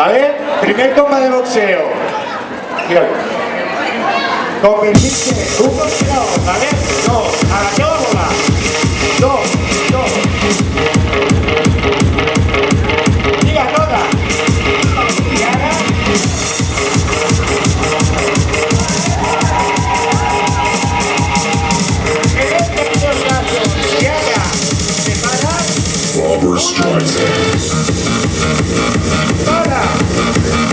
¿Vale? Primer toma de boxeo. Míralo. Convertirse. Un boxeador, ¿vale? Dos. Agachado a bola. Dos. Diga, nota. Y ahora. En este caso, y ahora. Se para. Barbara Streisand. Para.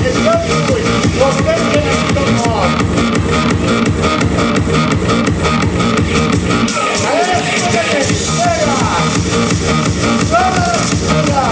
Estoy muy. Converte en el tomón. A ver, cógete. Fuera. Vamos. Fuera. Barbara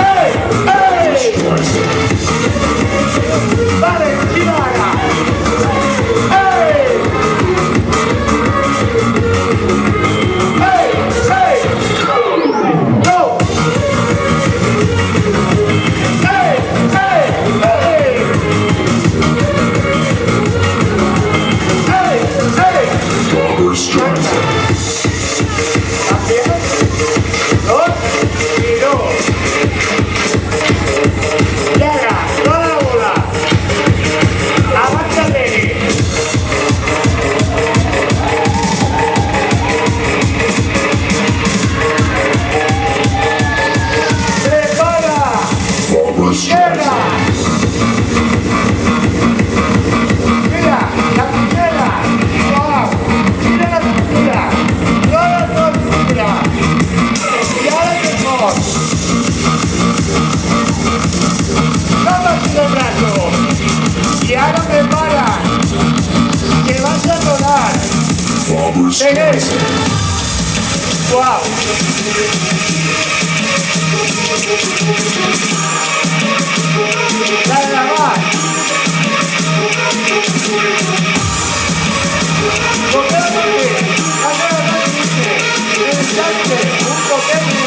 Streisand. Barbara Streisand. Wow. Dale la más. Un coquete. Barbara Streisand. Barbara Streisand.